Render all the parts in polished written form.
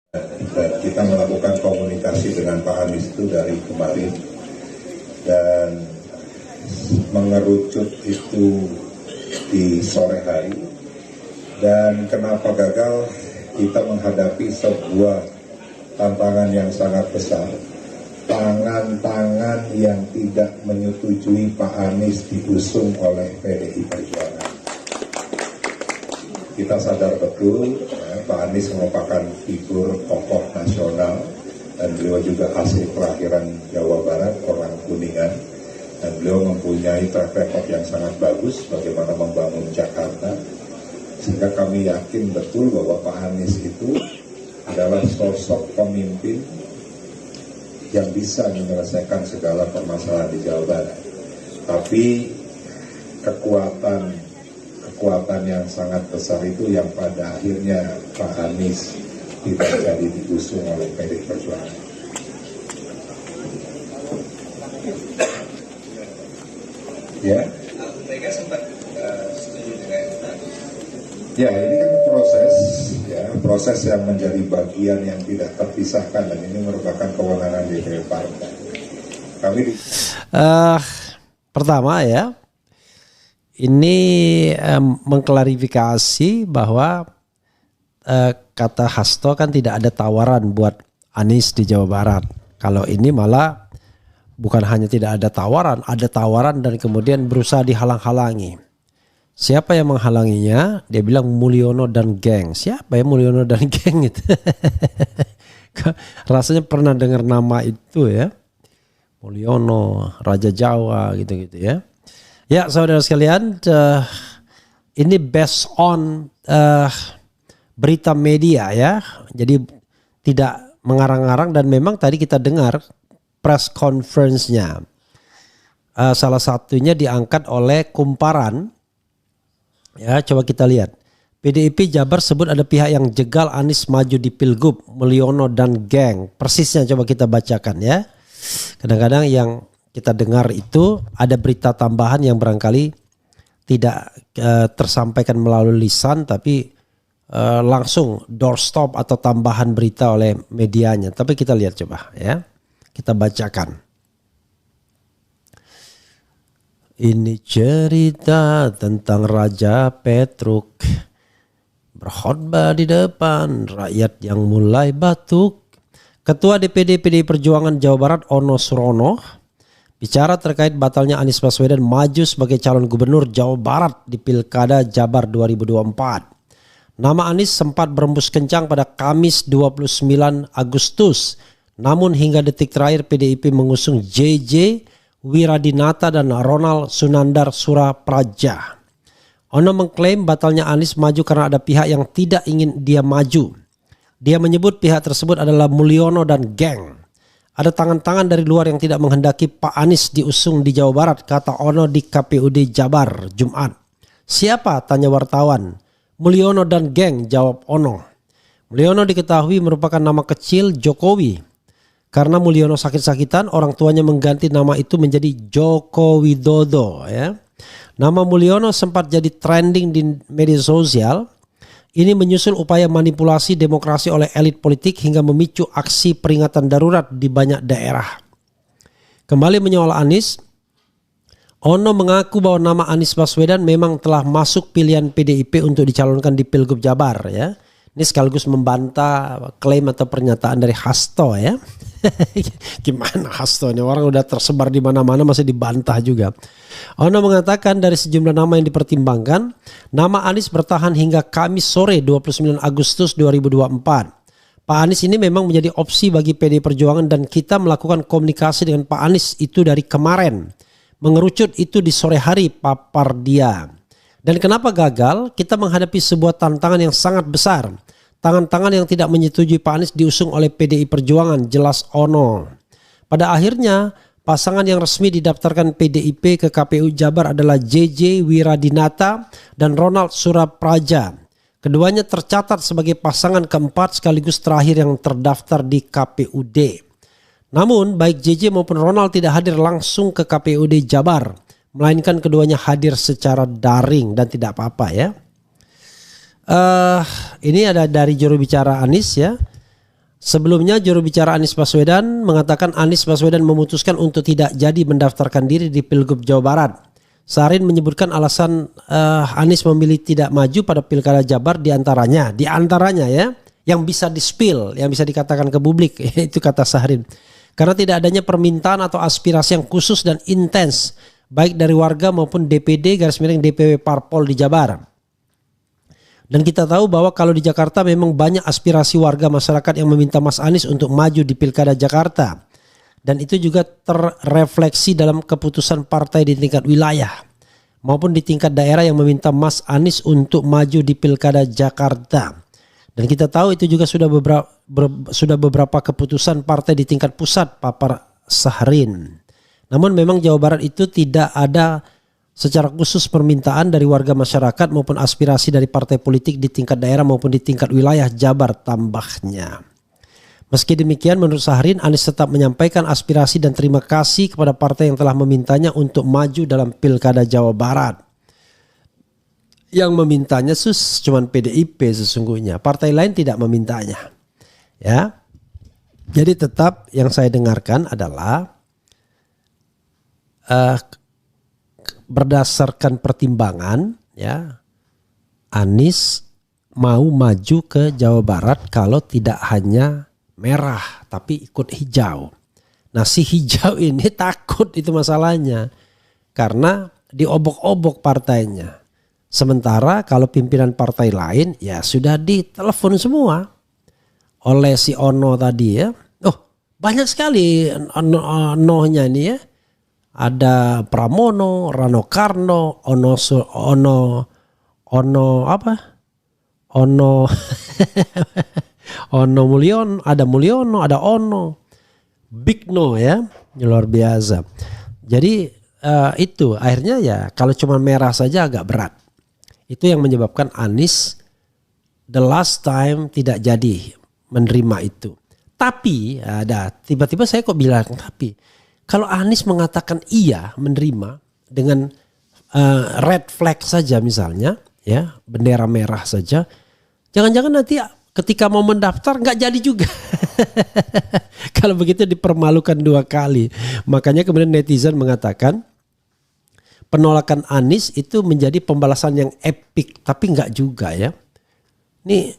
Kita melakukan komunikasi dengan Pak Anies itu dari kemarin dan mengerucut itu di sore hari. Dan kenapa gagal? Kita menghadapi sebuah tantangan yang sangat besar. Tangan-tangan yang tidak menyetujui Pak Anies diusung oleh PDI Perjuangan. Kita sadar betul Pak Anies merupakan figur tokoh nasional dan beliau juga asli kelahiran Jawa Barat, orang Kuningan, dan beliau mempunyai track record yang sangat bagus bagaimana membangun Jakarta, sehingga kami yakin betul bahwa Pak Anies itu adalah sosok pemimpin yang bisa menyelesaikan segala permasalahan di Jawa Barat. Tapi kekuatan yang sangat besar itu yang pada akhirnya Pak Anies tidak jadi diusung oleh PDI Perjuangan. Ya. Mereka sempat setuju dengan ya, ini kan proses yang menjadi bagian yang tidak terpisahkan, dan ini merupakan kewenangan DPR partai. Pertama ya, ini mengklarifikasi bahwa kata Hasto kan tidak ada tawaran buat Anies di Jawa Barat. Kalau ini malah bukan hanya tidak ada tawaran dan kemudian berusaha dihalang-halangi. Siapa yang menghalanginya? Dia bilang Mulyono dan geng. Siapa ya Mulyono dan geng itu? Rasanya pernah dengar nama itu ya. Mulyono, Raja Jawa gitu-gitu ya. Ya saudara sekalian, ini based on berita media ya. Jadi tidak mengarang-arang, dan memang tadi kita dengar press conference-nya. Salah satunya diangkat oleh Kumparan. Ya, coba kita lihat. PDIP Jabar sebut ada pihak yang jegal Anies maju di Pilgub, Mulyono dan geng. Persisnya coba kita bacakan ya. Kadang-kadang yang kita dengar itu ada berita tambahan yang barangkali tidak tersampaikan melalui lisan, tapi langsung doorstop atau tambahan berita oleh medianya. Tapi kita lihat coba ya. Kita bacakan. Ini cerita tentang Raja Petruk berkhotbah di depan rakyat yang mulai batuk. Ketua DPD PDI Perjuangan Jawa Barat Ono Surono bicara terkait batalnya Anies Baswedan maju sebagai calon gubernur Jawa Barat di Pilkada Jabar 2024. Nama Anies sempat berembus kencang pada Kamis 29 Agustus. Namun hingga detik terakhir PDIP mengusung JJ Wiradinata dan Ronald Sunandar Surapraja. Ono mengklaim batalnya Anies maju karena ada pihak yang tidak ingin dia maju. Dia menyebut pihak tersebut adalah Mulyono dan geng. Ada tangan-tangan dari luar yang tidak menghendaki Pak Anies diusung di Jawa Barat, kata Ono di KPUD Jabar Jumat. Siapa? Tanya wartawan. Mulyono dan geng, jawab Ono. Mulyono diketahui merupakan nama kecil Jokowi. Karena Mulyono sakit-sakitan, orang tuanya mengganti nama itu menjadi Joko Widodo ya. Nama Mulyono sempat jadi trending di media sosial. Ini menyusul upaya manipulasi demokrasi oleh elit politik hingga memicu aksi peringatan darurat di banyak daerah. Kembali menyoal Anies, Ono mengaku bahwa nama Anies Baswedan memang telah masuk pilihan PDIP untuk dicalonkan di Pilgub Jabar ya. Ini sekaligus membantah klaim atau pernyataan dari Hasto ya. Gimana Hasto ini, orang udah tersebar di mana-mana masih dibantah juga. Ono mengatakan dari sejumlah nama yang dipertimbangkan, nama Anies bertahan hingga Kamis sore 29 Agustus 2024. Pak Anies ini memang menjadi opsi bagi PDI Perjuangan dan kita melakukan komunikasi dengan Pak Anies itu dari kemarin. Mengerucut itu di sore hari, papar dia. Dan kenapa gagal? Kita menghadapi sebuah tantangan yang sangat besar. Tangan-tangan yang tidak menyetujui Pak Anies diusung oleh PDI Perjuangan, jelas Ono. Pada akhirnya, pasangan yang resmi didaftarkan PDIP ke KPU Jabar adalah JJ Wiradinata dan Ronald Surapraja. Keduanya tercatat sebagai pasangan keempat sekaligus terakhir yang terdaftar di KPUD. Namun, baik JJ maupun Ronald tidak hadir langsung ke KPUD Jabar, melainkan keduanya hadir secara daring dan tidak apa-apa ya. Ini ada dari juru bicara Anies ya. Sebelumnya juru bicara Anies Baswedan mengatakan Anies Baswedan memutuskan untuk tidak jadi mendaftarkan diri di Pilgub Jawa Barat. Sahrin menyebutkan alasan Anies memilih tidak maju pada Pilkada Jabar diantaranya ya, yang bisa di-spill, yang bisa dikatakan ke publik, itu kata Sahrin. Karena tidak adanya permintaan atau aspirasi yang khusus dan intens baik dari warga maupun DPD DPW Parpol di Jabar. Dan kita tahu bahwa kalau di Jakarta memang banyak aspirasi warga masyarakat yang meminta Mas Anies untuk maju di Pilkada Jakarta. Dan itu juga terrefleksi dalam keputusan partai di tingkat wilayah maupun di tingkat daerah yang meminta Mas Anies untuk maju di Pilkada Jakarta. Dan kita tahu itu juga sudah beberapa keputusan partai di tingkat pusat, papar Sahrin. Namun memang Jawa Barat itu tidak ada secara khusus permintaan dari warga masyarakat maupun aspirasi dari partai politik di tingkat daerah maupun di tingkat wilayah, Jabar tambahnya. Meski demikian menurut Sahrin, Anies tetap menyampaikan aspirasi dan terima kasih kepada partai yang telah memintanya untuk maju dalam Pilkada Jawa Barat. Yang memintanya cuma PDIP sesungguhnya, partai lain tidak memintanya. Ya. Jadi tetap yang saya dengarkan adalah berdasarkan pertimbangan, ya, Anies mau maju ke Jawa Barat kalau tidak hanya merah tapi ikut hijau. Nah si hijau ini takut, itu masalahnya, karena diobok-obok partainya. Sementara kalau pimpinan partai lain ya sudah ditelepon semua oleh si Ono tadi ya. Oh banyak sekali Noh-nya ini ya. Ada Pramono, Rano Karno, Ono Ono Mulyono, ada Mulyono, ada Ono, Big No ya, luar biasa. Jadi itu akhirnya ya kalau cuma merah saja agak berat. Itu yang menyebabkan Anies the last time tidak jadi menerima itu. Tapi ada tiba-tiba saya kok bilang tapi. Kalau Anies mengatakan iya menerima dengan red flag saja misalnya, ya bendera merah saja, jangan-jangan nanti ketika mau mendaftar nggak jadi juga. Kalau begitu dipermalukan 2 kali. Makanya kemudian netizen mengatakan penolakan Anies itu menjadi pembalasan yang epik, tapi nggak juga ya. Ini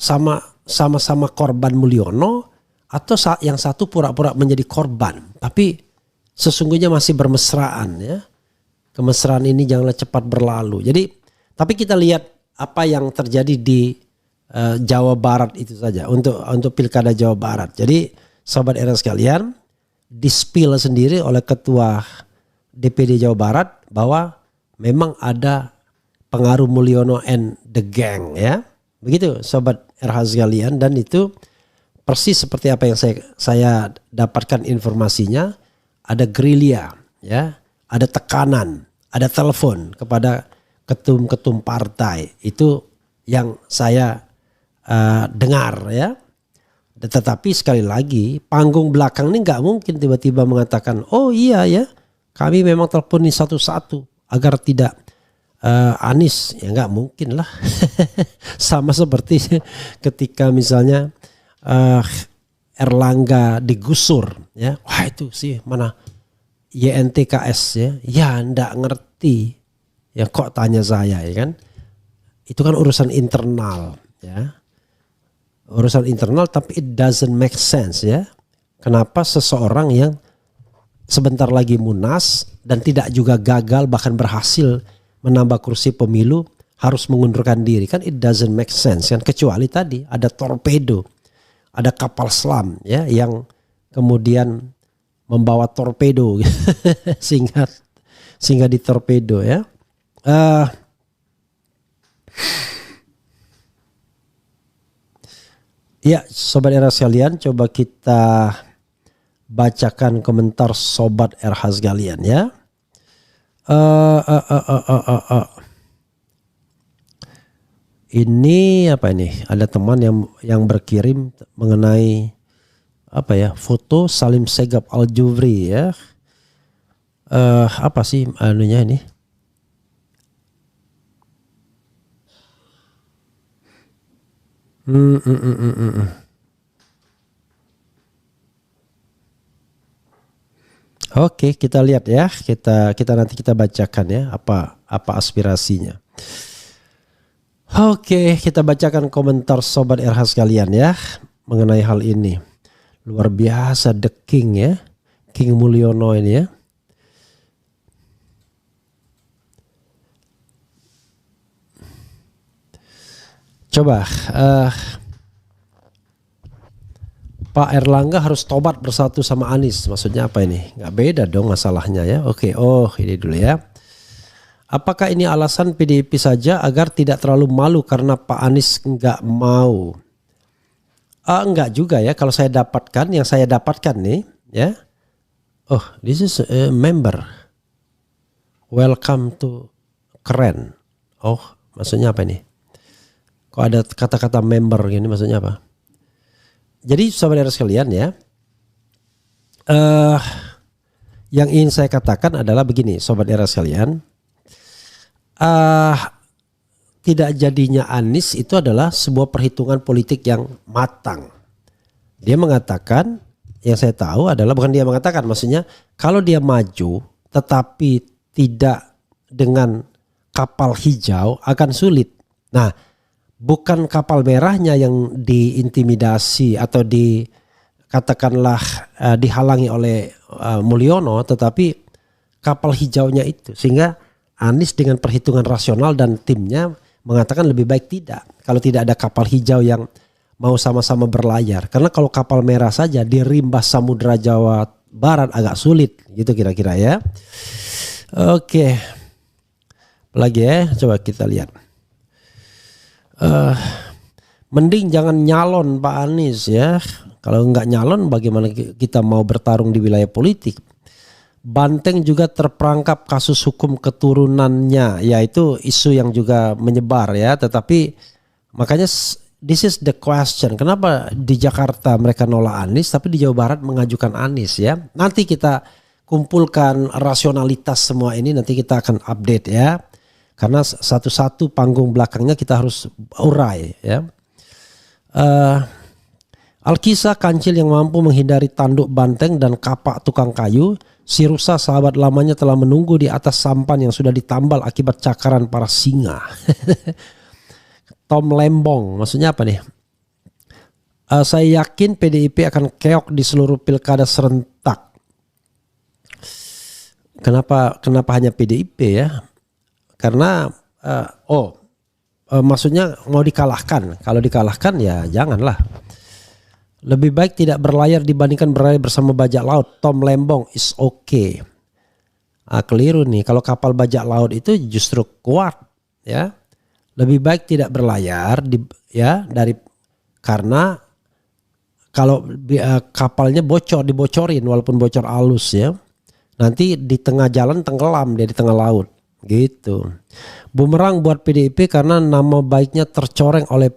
sama-sama korban Mulyono. Atau yang satu pura-pura menjadi korban, tapi sesungguhnya masih bermesraan ya. Kemesraan ini janganlah cepat berlalu. Jadi, tapi kita lihat apa yang terjadi di Jawa Barat itu saja untuk Pilkada Jawa Barat. Jadi, sobat era sekalian, di-spill sendiri oleh Ketua DPD Jawa Barat bahwa memang ada pengaruh Mulyono and the gang ya. Begitu sobat RH sekalian, dan itu persis seperti apa yang saya dapatkan informasinya, ada gerilya, ya, ada tekanan, ada telepon kepada ketum-ketum partai. Itu yang saya dengar ya. Tetapi sekali lagi panggung belakang ini nggak mungkin tiba-tiba mengatakan oh iya ya kami memang teleponin satu-satu agar tidak Anies, ya nggak mungkin lah. Sama seperti ketika misalnya Erlangga digusur ya, wah itu sih mana YNTKS ya ndak ngerti ya kok tanya saya ya kan, itu kan urusan internal ya, urusan internal, tapi it doesn't make sense ya, kenapa seseorang yang sebentar lagi munas dan tidak juga gagal bahkan berhasil menambah kursi pemilu harus mengundurkan diri, kan it doesn't make sense kan, kecuali tadi ada torpedo. Ada kapal selam ya yang kemudian membawa torpedo sehingga ditorpedo ya. Ya sobat era sekalian, coba kita bacakan komentar sobat RH sekalian ya. Ini apa ini? Ada teman yang berkirim mengenai apa ya? Foto Salim Segap Al-Jufri ya. Apa sih anunya ini? Oke, kita lihat ya. Kita nanti kita bacakan ya apa aspirasinya. Oke, kita bacakan komentar Sobat RH sekalian ya mengenai hal ini. Luar biasa The King ya. King Mulyono ini ya. Coba Pak Erlangga harus tobat bersatu sama Anies. Maksudnya apa ini? Nggak beda dong masalahnya ya. Oke, ini dulu ya. Apakah ini alasan PDIP saja agar tidak terlalu malu karena Pak Anies nggak mau? Enggak juga ya. Kalau saya dapatkan, yang saya dapatkan nih ya. Oh, this is a member. Welcome to keren. Oh, maksudnya apa ini? Kok ada kata-kata member gini maksudnya apa? Jadi saudara sekalian ya. Yang ingin saya katakan adalah begini sobat era sekalian. Tidak jadinya Anies itu adalah sebuah perhitungan politik yang matang. Dia mengatakan, yang saya tahu adalah bukan dia mengatakan, maksudnya kalau dia maju tetapi tidak dengan kapal hijau akan sulit. Nah, bukan kapal merahnya yang diintimidasi atau katakanlah dihalangi oleh Mulyono, tetapi kapal hijaunya itu. Sehingga Anies dengan perhitungan rasional dan timnya mengatakan lebih baik tidak. Kalau tidak ada kapal hijau yang mau sama-sama berlayar. Karena kalau kapal merah saja di rimba Samudra Jawa Barat agak sulit gitu kira-kira ya. Oke. Lagi ya, coba kita lihat. Mending jangan nyalon Pak Anies ya. Kalau nggak nyalon bagaimana kita mau bertarung di wilayah politik. Banteng juga terperangkap kasus hukum keturunannya, yaitu isu yang juga menyebar ya. Tetapi makanya this is the question, kenapa di Jakarta mereka nolak Anies tapi di Jawa Barat mengajukan Anies ya. Nanti kita kumpulkan rasionalitas semua ini, nanti kita akan update ya. Karena satu-satu panggung belakangnya kita harus urai ya. Alkisah kancil yang mampu menghindari tanduk banteng dan kapak tukang kayu. Si rusa sahabat lamanya telah menunggu di atas sampan yang sudah ditambal akibat cakaran para singa. Tom Lembong, maksudnya apa nih? Saya yakin PDIP akan keok di seluruh pilkada serentak. Kenapa hanya PDIP ya? Karena maksudnya mau dikalahkan. Kalau dikalahkan ya janganlah. Lebih baik tidak berlayar dibandingkan berlayar bersama bajak laut. Tom Lembong is okay. Keliru nih. Kalau kapal bajak laut itu justru kuat ya. Lebih baik tidak berlayar karena kalau kapalnya dibocorin walaupun bocor halus ya. Nanti di tengah jalan tenggelam dia di tengah laut. Gitu. Bumerang buat PDIP karena nama baiknya tercoreng oleh